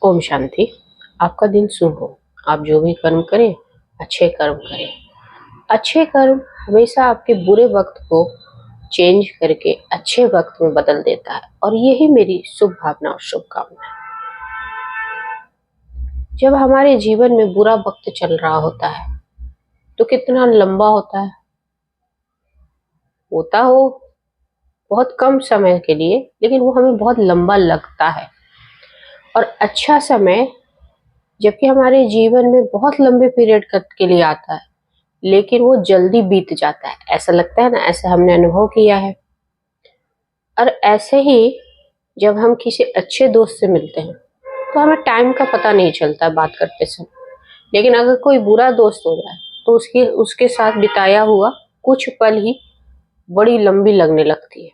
ओम शांति। आपका दिन शुभ हो। आप जो भी कर्म करें, अच्छे कर्म करें। अच्छे कर्म हमेशा आपके बुरे वक्त को चेंज करके अच्छे वक्त में बदल देता है, और यही मेरी शुभ भावना और शुभकामना है। जब हमारे जीवन में बुरा वक्त चल रहा होता है तो कितना लंबा होता है, होता हो बहुत कम समय के लिए, लेकिन वो हमें बहुत लंबा लगता है। और अच्छा समय जबकि हमारे जीवन में बहुत लंबे पीरियड के लिए आता है, लेकिन वो जल्दी बीत जाता है, ऐसा लगता है ना, ऐसा हमने अनुभव किया है। और ऐसे ही जब हम किसी अच्छे दोस्त से मिलते हैं तो हमें टाइम का पता नहीं चलता बात करते समय, लेकिन अगर कोई बुरा दोस्त हो जाए तो उसके साथ बिताया हुआ कुछ पल ही बड़ी लंबी लगने लगती है।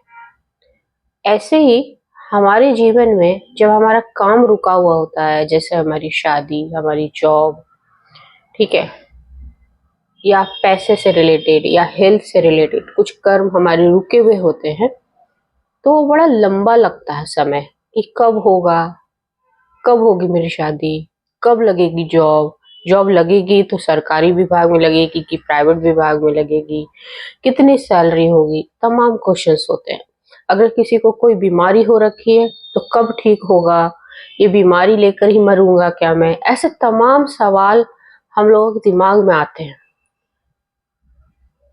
ऐसे ही हमारे जीवन में जब हमारा काम रुका हुआ होता है, जैसे हमारी शादी, हमारी जॉब, ठीक है, या पैसे से रिलेटेड या हेल्थ से रिलेटेड कुछ कर्म हमारे रुके हुए होते हैं, तो वो बड़ा लंबा लगता है समय कि कब होगा, कब होगी मेरी शादी, कब लगेगी जॉब, जॉब लगेगी तो सरकारी विभाग में लगेगी कि प्राइवेट विभाग में लगेगी, कितनी सैलरी होगी, तमाम क्वेश्चंस होते हैं। अगर किसी को कोई बीमारी हो रखी है तो कब ठीक होगा, ये बीमारी लेकर ही मरूंगा क्या मैं, ऐसे तमाम सवाल हम लोगों के दिमाग में आते हैं।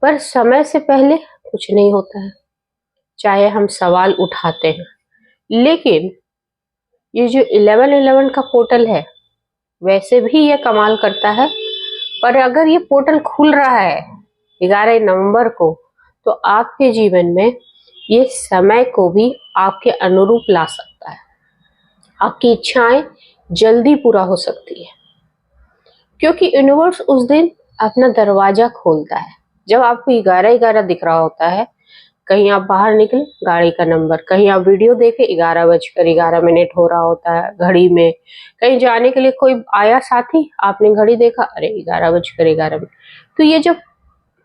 पर समय से पहले कुछ नहीं होता है, चाहे हम सवाल उठाते हैं। लेकिन ये जो 1111 का पोर्टल है, वैसे भी ये कमाल करता है। पर अगर ये पोर्टल खुल रहा है 11 नवंबर को, तो आपके जीवन में ये समय को भी आपके अनुरूप ला सकता है। आपकी इच्छाएं जल्दी पूरा हो सकती है, क्योंकि यूनिवर्स उस दिन अपना दरवाजा खोलता है। जब आपको 11-11 दिख रहा होता है, कहीं आप बाहर निकले, गाड़ी का नंबर, कहीं आप वीडियो देखे, 11:11 हो रहा होता है घड़ी में, कहीं जाने के लिए कोई आया साथी, आपने घड़ी देखा, अरे 11:11। तो ये जब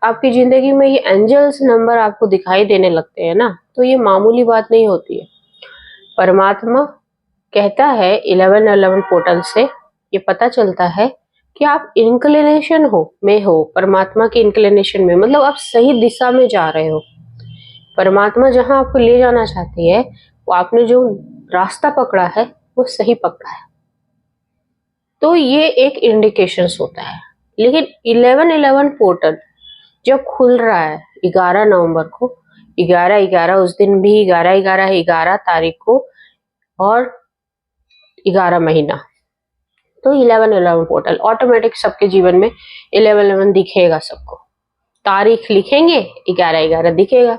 आपकी जिंदगी में ये एंजल्स नंबर आपको दिखाई देने लगते हैं ना, तो ये मामूली बात नहीं होती है। परमात्मा कहता है 1111 पोर्टल से ये पता चलता है कि आप इंक्लिनेशन हो परमात्मा की इंक्लिनेशन में, मतलब आप सही दिशा में जा रहे हो। परमात्मा जहां आपको ले जाना चाहती है, वो आपने जो रास्ता पकड़ा है वो सही पकड़ा है। तो ये एक इंडिकेशन होता है। लेकिन 1111 पोर्टल जब खुल रहा है 11 नवंबर को, 11-11 उस दिन भी 11-11 है, 11 तारीख को, और 11 महीना, तो 1111 पोर्टल ऑटोमेटिक सबके जीवन में 1111 दिखेगा। सबको तारीख लिखेंगे 11-11 दिखेगा।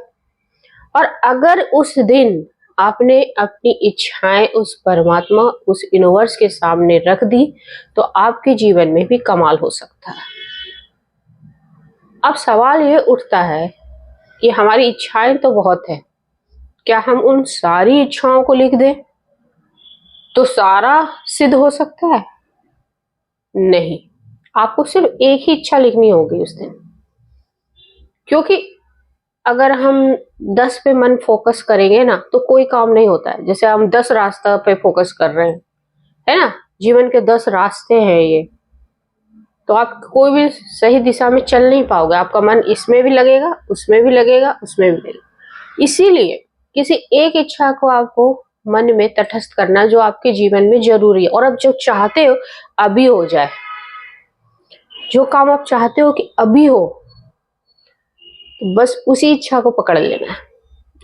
और अगर उस दिन आपने अपनी इच्छाएं उस परमात्मा, उस यूनिवर्स के सामने रख दी, तो आपके जीवन में भी कमाल हो सकता है। अब सवाल ये उठता है कि हमारी इच्छाएं तो बहुत है, क्या हम उन सारी इच्छाओं को लिख दें तो सारा सिद्ध हो सकता है? नहीं, आपको सिर्फ एक ही इच्छा लिखनी होगी उस दिन। क्योंकि अगर हम 10 पे मन फोकस करेंगे ना, तो कोई काम नहीं होता है। जैसे हम 10 रास्ता पे फोकस कर रहे हैं, है ना, जीवन के 10 रास्ते हैं ये, तो आप कोई भी सही दिशा में चल नहीं पाओगे। आपका मन इसमें भी लगेगा, उसमें भी लगेगा, उसमें भी लगेगा। इसीलिए किसी एक इच्छा को आपको मन में तटस्थ करना जो आपके जीवन में जरूरी है, और अब जो चाहते हो अभी हो जाए, जो काम आप चाहते हो कि अभी हो, तो बस उसी इच्छा को पकड़ लेना है।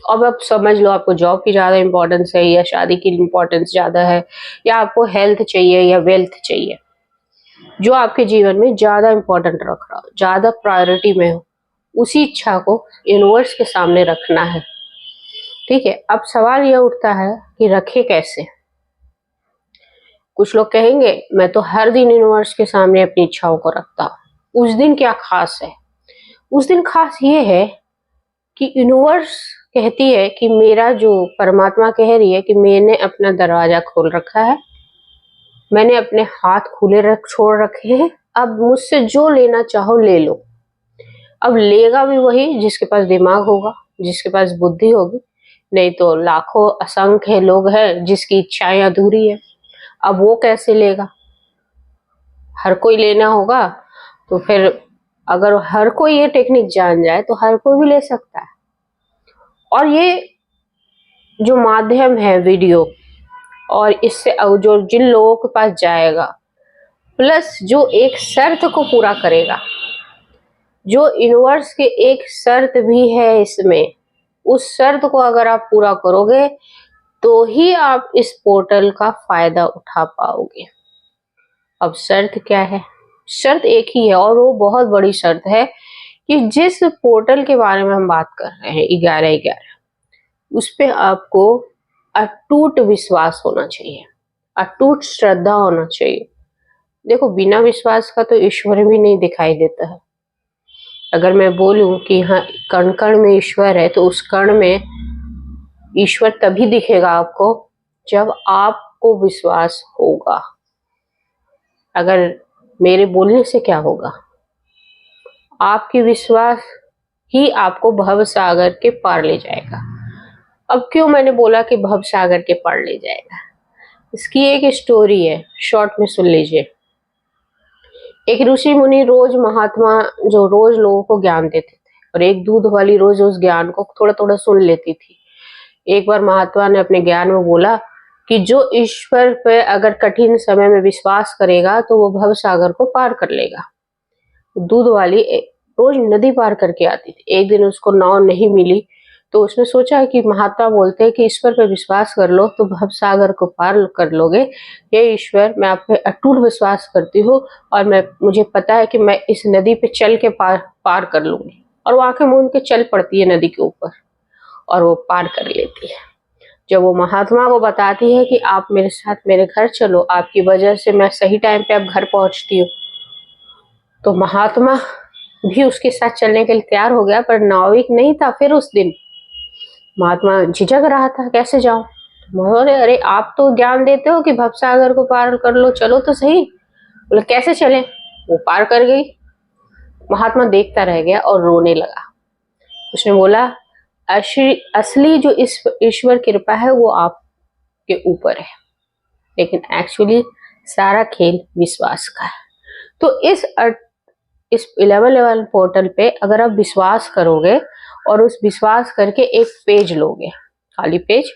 अब आप समझ लो, आपको जॉब की ज्यादा इंपॉर्टेंस है या शादी की इंपॉर्टेंस ज्यादा है, या आपको हेल्थ चाहिए या वेल्थ चाहिए, जो आपके जीवन में ज्यादा इंपॉर्टेंट रख रहा हो, ज्यादा प्रायोरिटी में हो, उसी इच्छा को यूनिवर्स के सामने रखना है। ठीक है, अब सवाल यह उठता है कि रखे कैसे। कुछ लोग कहेंगे मैं तो हर दिन यूनिवर्स के सामने अपनी इच्छाओं को रखता हूं। उस दिन क्या खास है? उस दिन खास ये है कि यूनिवर्स कहती है कि मेरा जो परमात्मा कह रही है कि मैंने अपना दरवाजा खोल रखा है, मैंने अपने हाथ खुले छोड़ रखे हैं, अब मुझसे जो लेना चाहो ले लो। अब लेगा भी वही जिसके पास दिमाग होगा, जिसके पास बुद्धि होगी, नहीं तो लाखों असंख्य लोग हैं जिसकी इच्छाएं अधूरी है। अब वो कैसे लेगा? हर कोई लेना होगा तो फिर अगर हर कोई ये टेक्निक जान जाए तो हर कोई भी ले सकता है। और ये जो माध्यम है वीडियो, और इससे जो जिन लोगों के पास जाएगा, प्लस जो एक शर्त को पूरा करेगा, जो यूनिवर्स के एक शर्त भी है इसमें, उस शर्त को अगर आप पूरा करोगे तो ही आप इस पोर्टल का फायदा उठा पाओगे। अब शर्त क्या है? शर्त एक ही है और वो बहुत बड़ी शर्त है कि जिस पोर्टल के बारे में हम बात कर रहे हैं 11/11, उस पे आपको अटूट विश्वास होना चाहिए, अटूट श्रद्धा होना चाहिए। देखो, बिना विश्वास का तो ईश्वर भी नहीं दिखाई देता है। अगर मैं बोलूं कि हाँ, कण कण में ईश्वर है, तो उस कण में ईश्वर तभी दिखेगा आपको जब आपको विश्वास होगा। अगर मेरे बोलने से क्या होगा? आपकी विश्वास ही आपको भव सागर के पार ले जाएगा। अब क्यों मैंने बोला कि भव सागर के पार ले जाएगा? इसकी एक स्टोरी है, शॉर्ट में सुन लीजिए। एक ऋषि मुनि रोज महात्मा जो रोज लोगों को ज्ञान देते थे, और एक दूध वाली रोज उस ज्ञान को थोड़ा थोड़ा सुन लेती थी। एक बार महात्मा ने अपने ज्ञान में बोला कि जो ईश्वर पे अगर कठिन समय में विश्वास करेगा तो वो भव सागर को पार कर लेगा। दूध वाली रोज नदी पार करके आती थी। एक दिन उसको नाव नहीं मिली तो उसने सोचा कि महात्मा बोलते हैं कि ईश्वर पे विश्वास कर लो तो भव सागर को पार कर लोगे। हे ईश्वर, मैं आप पे अटूट विश्वास करती हूँ और मुझे पता है कि मैं इस नदी पे चल के पार कर लूंगी। और वो आंखें मूंद के चल पड़ती है नदी के ऊपर और वो पार कर लेती है। जब वो महात्मा को बताती है कि आप मेरे साथ मेरे घर चलो, आपकी वजह से मैं सही टाइम पे अब घर पहुंचती हूँ, तो महात्मा भी उसके साथ चलने के लिए तैयार हो गया, पर नाविक नहीं था। फिर उस दिन महात्मा झिझक रहा था, कैसे जाऊं? बोले, अरे आप तो ज्ञान देते हो कि भव सागर को पार कर लो, चलो तो सही। बोले, कैसे चले? वो पार कर गई। महात्मा देखता रह गया और रोने लगा। उसने बोला, असली जो इस ईश्वर कृपा है वो आपके ऊपर है, लेकिन एक्चुअली सारा खेल विश्वास का है। तो इस 11/11 पोर्टल पे अगर आप विश्वास करोगे और उस विश्वास करके एक पेज लोगे, खाली पेज,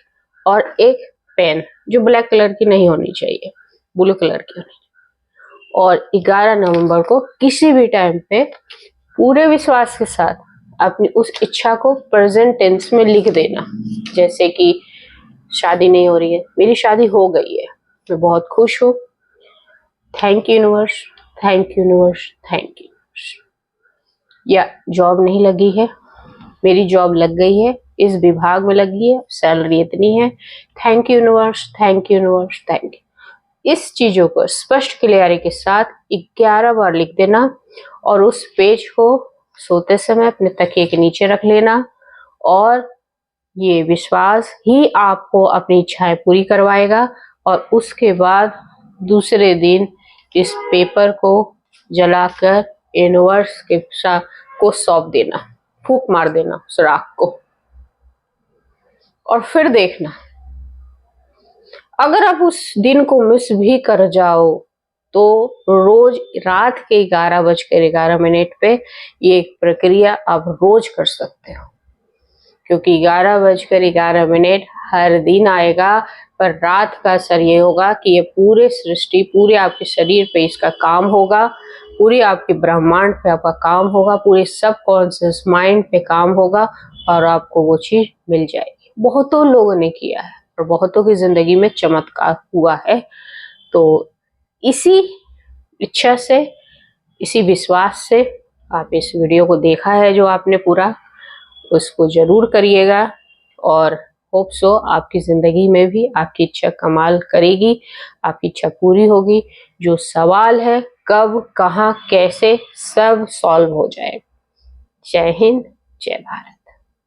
और एक पेन जो ब्लैक कलर की नहीं होनी चाहिए, ब्लू कलर की होनी चाहिए, और 11 नवंबर को किसी भी टाइम पे पूरे विश्वास के साथ अपनी उस इच्छा को प्रेजेंट टेंस में लिख देना। जैसे कि शादी नहीं हो रही है, मेरी शादी हो गई है, मैं बहुत खुश हूँ, thank you universe, thank you universe, thank you. या जॉब नहीं लगी है, मेरी जॉब लग गई है, इस विभाग में लगी है, सैलरी इतनी है, thank you universe, thank you universe, thank you. इस चीजों को स्पष्ट क्लियरिटी के साथ 11 बार लिख देना और उस पेज को सोते समय अपने तकिए के नीचे रख लेना। और ये विश्वास ही आपको अपनी इच्छाएं पूरी करवाएगा। और उसके बाद दूसरे दिन इस पेपर को जलाकर यूनिवर्स के को सौंप देना, फूंक मार देना उस राख को, और फिर देखना अगर आप उस दिन को मिस भी कर जाओ तो रोज रात के 11:11 पे ये प्रक्रिया आप रोज कर सकते हो, क्योंकि 11:11 हर दिन आएगा। पर रात का असर ये होगा कि ये पूरे सृष्टि, पूरे आपके शरीर पे इसका काम होगा, पूरी आपके ब्रह्मांड पे आपका काम होगा, पूरे सबकॉन्शियस माइंड पे काम होगा और आपको वो चीज मिल जाएगी। बहुतों लोगों ने किया है और बहुतों की जिंदगी में चमत्कार हुआ है। तो इसी इच्छा से, इसी विश्वास से आप इस वीडियो को देखा है जो आपने पूरा, उसको जरूर करिएगा। और होप सो आपकी जिंदगी में भी आपकी इच्छा कमाल करेगी, आपकी इच्छा पूरी होगी। जो सवाल है कब, कहाँ, कैसे, सब सॉल्व हो जाएगा। जय हिंद, जय भारत।